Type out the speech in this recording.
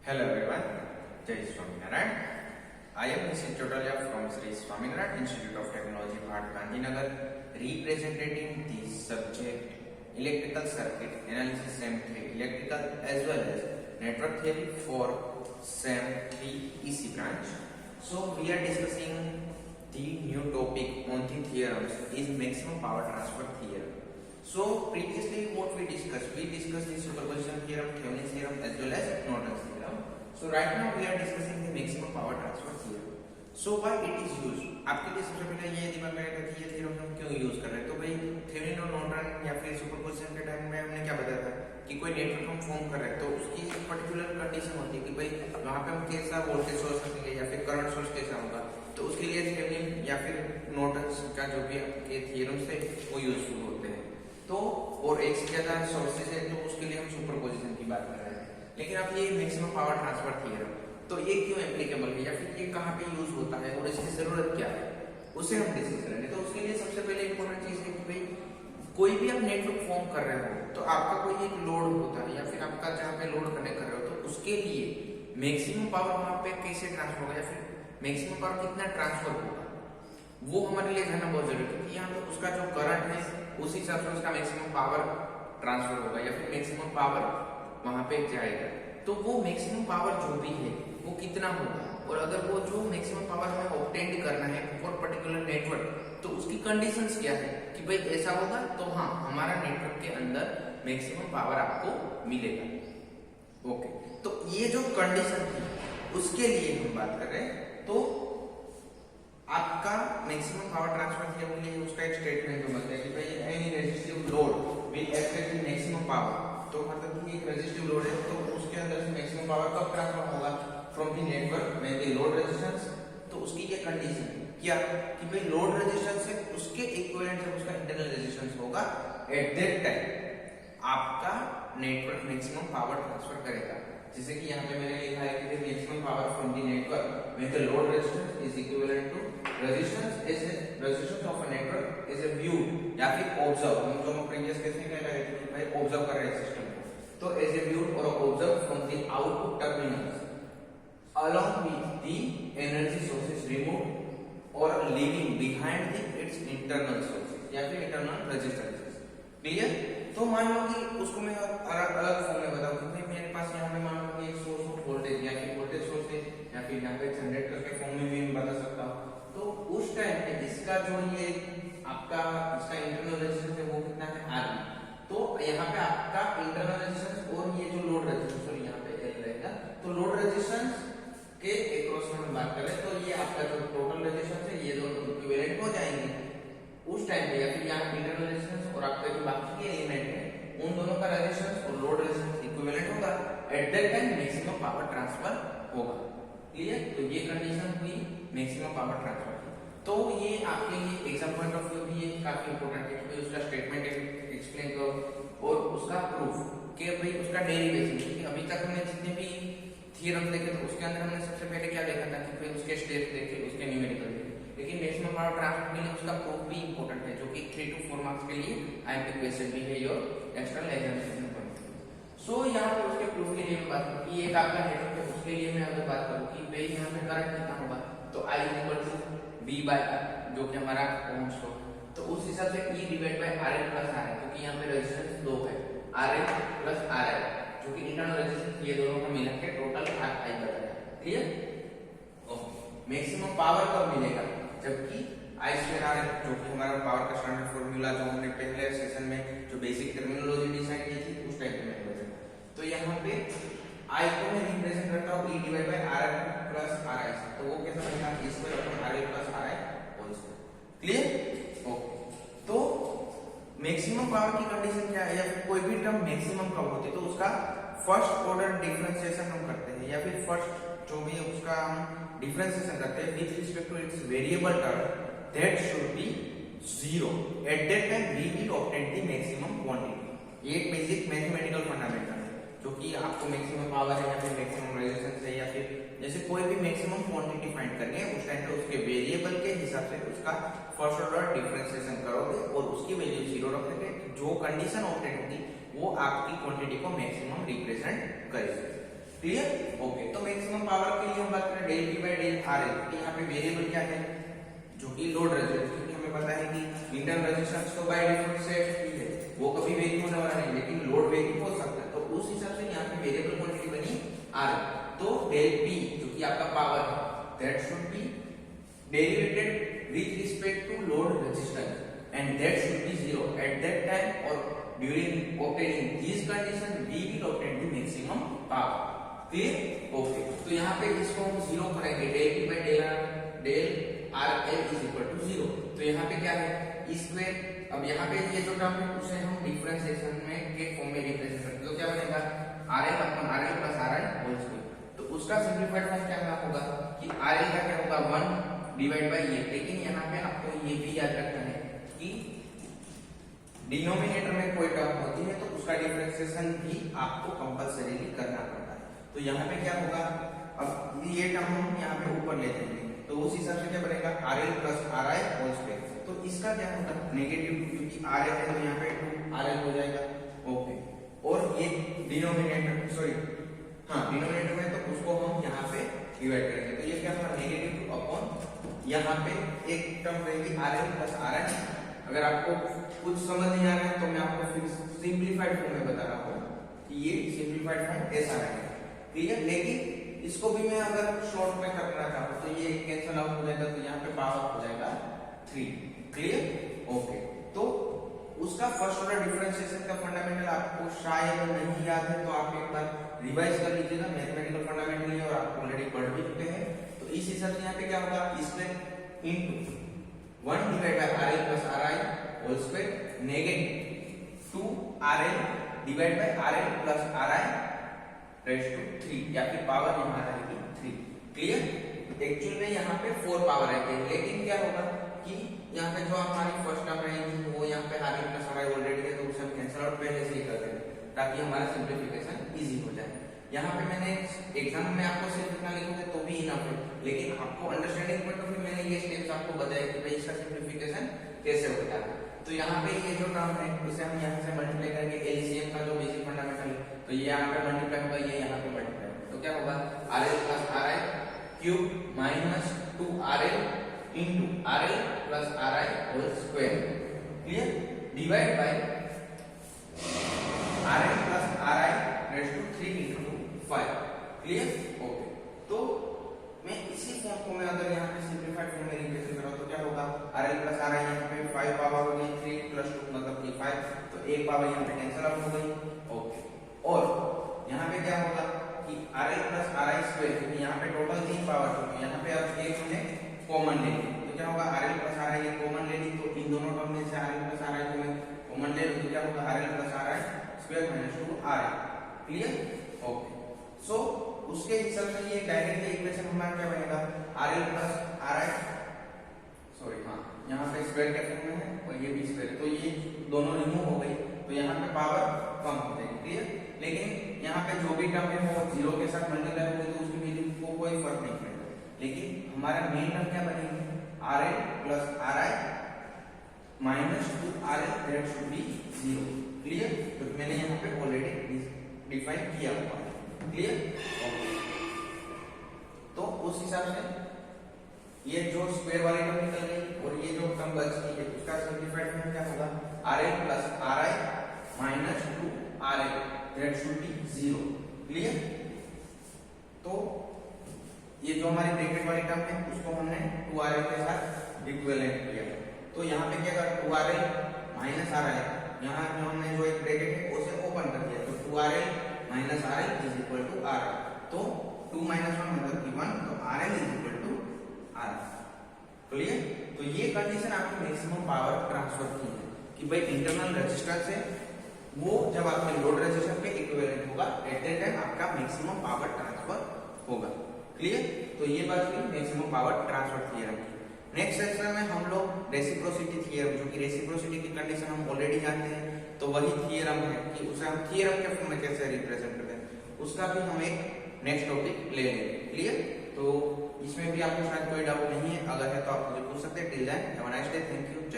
Hello everyone, Jai Swaminarayan. I am Mr. Chotalia from Sri Swaminarayan Institute of Technology, Bhat Gandhinagar, representing the subject Electrical Circuit Analysis SEM 3 Electrical as well as Network Theory for SEM 3 EC branch. So we are discussing the new topic on the theorems is maximum power transfer theorem. So previously what we discussed the superposition theorem, Thevenin's theorem as well as Norton's theorem. So right now we are discussing the maximum power transfer theorem. So why it is used? आपके लिए सबसे पहले ये दिमाग में रहेगा कि ये थ्योरम हम क्यों यूज कर रहे हैं। तो भाई थेवेनिन और नॉर्टन या फिर सुपरपोजिशन के टाइम में हमने क्या बताया था कि कोई नेटवर्क हम फॉर्म कर रहे हैं तो उसकी पर्टिकुलर कंडीशन होती है कि भाई वहां पे हम कैसा वोल्टेज सोर्स रखेंगे या फिर करंट सोर्स कैसा होगा। तो उसके लिए थेवेनिन या फिर नॉर्टन का जो भी आपके थ्योरम्स है वो यूजफुल होते हैं। तो और एक से ज्यादा सोर्सेज है तो उसके लिए हम सुपरपोजिशन की बात कर रहे हैं। लेकिन अब ये मैक्सिमम पावर ट्रांसफर थ्योरम तो ये क्यों एप्लीकेबल है या फिर ये कहाँ पे यूज होता है और इसकी जरूरत क्या है उसे हम डिस्कस करेंगे। तो उसके लिए सबसे पहले इंपॉर्टेंट चीज है कि भाई कोई भी आप नेटवर्क फॉर्म कर रहे हो तो आपका कोई एक लोड होता है या फिर आपका जहाँ पे लोड कनेक्ट कर रहे हो तो उसके लिए मैक्सिमम पावर वहां पे कैसे ट्रांसफर होगा या फिर मैक्सिमम पावर कितना ट्रांसफर होगा वो हमारे लिए जानना बहुत जरूरी है। क्योंकि यहाँ पे उसका जो करंट है उस हिसाब से उसका मैक्सिमम पावर ट्रांसफर होगा या फिर मैक्सिमम पावर वहां पे जाएगा। तो वो मैक्सिमम पावर जो भी है वो कितना होगा और अगर वो जो मैक्सिमम पावर हमें ऑब्टेन करना है फॉर पर्टिकुलर नेटवर्क तो उसकी कंडीशंस क्या है कि भाई ऐसा होगा तो हाँ हमारा नेटवर्क के अंदर मैक्सिमम पावर आपको मिलेगा। ओके, तो ये जो कंडीशन थी उसके लिए हम बात कर रहे हैं। तो आपका मैक्सिमम पावर ट्रांसफर थ्योरम के लिए उसका एक स्टेटमेंट जो बनता है कि भाई any resistive load will act with maximum power. तो मतलब कि एक रेजिस्टिव लोड है तो उसके अंदर से मैक्सिमम पावर कब ट्रांसफर होगा फ्रॉम द नेटवर्क में द लोड रेजिस्टेंस। तो उसकी ये कंडीशन क्या कि भाई लोड रेजिस्टेंस है उसके इक्विवेलेंट से उसका इंटरनल रेजिस्टेंस होगा एट दैट टाइम आपका नेटवर्क मैक्सिमम पावर ट्रांसफर करेगा। जैसे कि यहाँ पे मैंने लिखा है कि maximum power from the network में the load resistance is equivalent to resistance of a network is a view या फिर ऑब्जर्व। हम जो प्रीवियस केस में कह रहे थे कि भाई ऑब्जर्व कर रहे हैं सिस्टम को तो एज ए व्यू और observe from the output terminals along with the energy sources removed or leaving behind the its internal sources या फिर internal resistances। क्लियर? तो मान लो कि उसको मैं अलग अलग फॉर्म में बताऊं कि भाई मेरे पास यहाँ पे मान लो कि एक सोर्स ऑफ वोल्टेज या फिर वोल्टेज सोर्स है या फिर यहाँ पे जनरेटर के फॉर्म में भी मैं बता सकता हूँ। तो उस टाइम पे इसका जो ये आपका इसका इंटरनल रेजिस्टेंस है वो कितना है RB। तो यहाँ पे आपका इंटरनल रेजिस्टेंस और ये जो लोड रेजिस्टेंस और यहाँ पे L रहेगा। तो लोड रेजिस्टेंस के अक्रॉस में बात करें तो ये आपका जो टोटल रेजिस्टेंस है ये दोनों इक्विवेलेंट हो जाएंगे उस टाइम पे या फिर यहाँ इंटरनल रेजिस्टेंस और आपका जो बाकी के एलिमेंट है उन दोनों का रेजिस्टेंस और लोड रेजिस्टेंस इक्विवेलेंट होगा at that time maximum power transfer होगा। क्लियर? तो ये कंडीशन हुई मैक्सिमम पावर ट्रांसफर की। तो ये आपके लिए एग्जाम पॉइंट ऑफ व्यू भी ये काफी इंपॉर्टेंट है कि उसका स्टेटमेंट एक्सप्लेन करो और उसका प्रूफ कि भाई उसका डेरिवेशन। क्योंकि अभी तक हमने जितने भी थ्योरम देखे तो उसके अंदर हमने सबसे पहले क्या देखा था कि फिर उसके स्टेप्स देखे उसके न्यूमेरिकल देखे। लेकिन मैक्सिमम पावर ट्रांसफर के लिए उसका प्रूफ भी इंपॉर्टेंट है जो कि 3 to 4 मार्क्स के लिए आईएमपी क्वेश्चन भी है योर एक्सटर्नल एग्जामिनेशन पॉइंट। सो यहाँ पे उसके प्रूफ के लिए मैं बात करूँ कि एक आपका नेटवर्क है उसके लिए मैं अगर बात करूँ कि भाई यहाँ पे करंट कितना होगा तो I = V/R जो कि हमारा ओम्स हो। तो उस हिसाब से E divide by RL plus RI क्योंकि यहाँ पे रेजिस्टेंस 2 है RL प्लस RI जो कि इंटरनल रेजिस्टेंस ये दोनों का मिला के टोटल I बताया। क्लियर? ओके, मैक्सिमम पावर कब मिलेगा जबकि I²RL जो कि हमारा पावर का स्टैंडर्ड फार्मूला जो हमने पहले सेशन में जो बेसिक टर्मिनोलॉजी डिसाइड की थी उस टाइप में बताया। तो यहाँ पे I को मैं रिप्रेजेंट करता हूँ E divide by RL plus RI से। तो वो कैसा बनेगा E² plus RL whole square. Clear? Okay, तो मैक्सिमम पावर की कंडीशन क्या है या फिर कोई भी टर्म मैक्सिमम कब होती है तो उसका फर्स्ट ऑर्डर डिफरेंशिएशन हम करते हैं या फिर फर्स्ट जो भी उसका हम डिफरेंशिएशन करते हैं with respect to its variable term that should be 0 at that time we will obtain the maximum quantity. ये एक बेसिक मैथमेटिकल फंडामेंटल है जो कि आपको मैक्सिमम पावर है या फिर मैक्सिमम रेजिस्टेंस है या फिर जैसे कोई भी मैक्सिमम क्वांटिटी फाइंड करनी है उस टाइम पे उसके वेरिएबल के हिसाब से उसका फर्स्ट ऑर्डर डिफरेंशिएशन करोगे और उसकी वैल्यू 0 रखोगे। जो कंडीशन ऑब्टेन होगी वो आपकी क्वांटिटी को मैक्सिमम रिप्रेजेंट करेगी। क्लियर? ओके, तो मैक्सिमम पावर के लिए हम बात करें del P by del R L, तो यहाँ पे वेरिएबल क्या है, जो कि लोड रेजिस्टेंस, क्योंकि हमें पता है कि इंटरनल रेजिस्टेंस तो बाय डिफॉल्ट सेट ही है, वो कभी वेरी होने वाला नहीं, लेकिन लोड वेरी हो सकता है, तो उस हिसाब से यहाँ पे वेरिएबल क्वांटिटी बनी आर, तो डेल पी जो कि आपका पावर है, that should be derivated with respect to load resistance and that should be zero at that time, or during obtaining these condition we will obtain the maximum power. Clear? Okay, तो यहाँ पे इसको हम zero करेंगे, del P by del R L is equal to zero, तो यहाँ पे क्या है स्क्वायर, अब यहाँ पे ये जो टर्म है उसे हम डिफरेंशिएशन में के फॉर्म में रिप्रेजेंट करते हैं, तो क्या बनेगा R L upon R L plus R L whole square, तो उसका सिंपलीफाइड फॉर्म क्या होगा कि आर एल का क्या होगा 1 डिवाइड बाय ये, लेकिन यहाँ पे आपको ये भी याद रखना है कि डिनोमिनेटर में कोई टर्म होती है तो उसका डिफरेंशिएशन भी आपको कंपल्सरीली करना पड़ता है, तो यहाँ पे क्या होगा, अब ये टर्म हम यहाँ पे ऊपर ले जाएंगे, तो उस हिसाब से क्या बनेगा R L plus R I whole square, तो इसका क्या होगा नेगेटिव, क्योंकि आर एल है तो यहाँ पे 2 आर एल हो जाएगा। ओके, और ये डिनोमिनेटर डिनोमिनेटर में तो उसको हम यहाँ पे डिवाइड करेंगे, तो ये क्या होगा नेगेटिव अपॉन यहाँ पे एक टर्म रहेगी आर एल प्लस आर आई। अगर आपको कुछ समझ नहीं आ रहा है तो मैं आपको फिर सिंपलीफाइड फॉर्म में बता रहा हूँ कि ये सिंपलीफाइड फॉर्म ऐसा रहेगा, क्लियर? लेकिन इसको भी मैं अगर शॉर्ट में करना चाहूँ तो ये कैंसिल आउट हो जाएगा, तो यहाँ पे पावर हो जाएगा 3, क्लियर? ओके, तो उसका फर्स्ट ऑर्डर डिफरेंशिएशन का फंडामेंटल आपको शायद नहीं याद है, तो आप एक बार रिवाइज कर लीजिएगा मैथमेटिकल फंडामेंटल, और आप ऑलरेडी पढ़ भी चुके हैं, तो इस हिसाब से यहाँ पे क्या होगा इसमें into 1 divide by R L plus R I whole square negative 2 R L divide by R L plus R I raise to 3, या फिर पावर यहाँ रहेगी 3, क्लियर? एक्चुअल में यहाँ पे 4 पावर आएगी, लेकिन क्या होगा कि यहाँ पे जो हमारी फर्स्ट टर्म रहेगी वो यहाँ पे are L plus R I already है, तो उसे हम कैंसिल आउट पहले से ही कर देंगे ताकि हमारा सिंप्लीफिकेशन इजी हो जाए। यहाँ पे मैंने एग्जाम में आपको सिर्फ इतना लिखूंगा तो भी इनफ है, लेकिन आपको अंडरस्टैंडिंग पॉइंट ऑफ व्यू मैंने ये स्टेप्स आपको बताया कि भाई इसका सिंप्लीफिकेशन कैसे होता है। तो यहाँ पे ये जो टर्म है उसे हम यहाँ से मल्टीप्लाई करेंगे, एलसीएम का जो बेसिक फंडामेंटल है, तो ये यहाँ पे मल्टीप्लाई होगा, ये यहाँ पे मल्टीप्लाई होगा, तो क्या होगा R L plus R I cube minus 2 R L into R L plus R I whole square, clear? Divide by R L plus R I raise to 3 into 5, clear? Okay, तो मैं इसी form को मैं अगर यहाँ पे simplified form में represent करूँ तो क्या होगा आर एल प्लस आर आई यहाँ पे 5 पावर हो गई, 3 प्लस 2 मतलब कि 5, तो एक पावर यहाँ पे कैंसिल आउट हो गई। ओके, और यहाँ पे क्या होगा कि are L plus R I square, क्योंकि यहाँ पे टोटल 3 पावर होगी, यहाँ पे अब एक हमने कॉमन ले ली, तो क्या होगा R L plus R I common ले ली, तो इन दोनों टर्म में से R L plus R I को मैं कॉमन ले लूँ, तो क्या होगा R L plus R I square minus 2 R I, clear? Okay, so उसके हिसाब से ये डायरेक्टली इक्वेशन हमारा क्या बनेगा R L plus R I, sorry यहाँ पे स्क्वायर के फॉर्म में है और ये भी स्क्वायर, तो ये दोनों रिमूव हो गई, तो यहाँ पे पावर कम हो जाएगी, क्लियर? लेकिन यहाँ पे जो भी टर्म है वो 0 के साथ मल्टीप्लाई होगी, तो उसकी वैल्यू को कोई फर्क नहीं पड़ेगा, लेकिन हमारा मेन टर्म क्या बनेगी are L plus R I minus 2 R L that should be 0, clear? तो मैंने यहाँ पे ऑलरेडी डिफाइन किया हुआ है, क्लियर? ओके, तो उस हिसाब से ये जो स्क्वायर वाली टर्म निकल गई और ये जो टर्म बच गई है उसका सिंपलीफाइड फॉर्म क्या होगा R L plus R I minus 2 R L that should be 0, clear? तो ये जो हमारी ब्रैकेट वाली टर्म है उसको हमने 2 आर एल के साथ इक्विवेलेंट किया, तो यहाँ पे क्या कर 2 आर एल माइनस आर आई, यहाँ जो हमने जो एक ब्रैकेट है उसे ओपन कर दिया, तो 2 R L minus R L is equal to R, तो 2 माइनस 1 मतलब कि 1, तो R L is equal to R, clear? तो ये कंडीशन आपको मैक्सिमम पावर ट्रांसफर की है कि भाई इंटरनल रेजिस्टेंस है वो जब आपके लोड रेजिस्टेंस के इक्विवेलेंट होगा, एट दैट टाइम आपका मैक्सिमम पावर ट्रांसफर होगा, क्लियर? तो ये बात हुई मैक्सिमम पावर ट्रांसफर थ्योरम की। नेक्स्ट सेक्शन में हम लोग रेसिप्रोसिटी थ्योरम, जो कि रेसिप्रोसिटी की कंडीशन हम ऑलरेडी जानते हैं, तो वही थ्योरम है कि उसे हम थ्योरम के फॉर्म में कैसे रिप्रेजेंट करते हैं, उसका भी हम एक नेक्स्ट टॉपिक ले लेंगे, क्लियर? तो इसमें भी आपको शायद कोई डाउट नहीं है, अगर है तो आप मुझे पूछ सकते हैं। Till then have a nice day, thank you.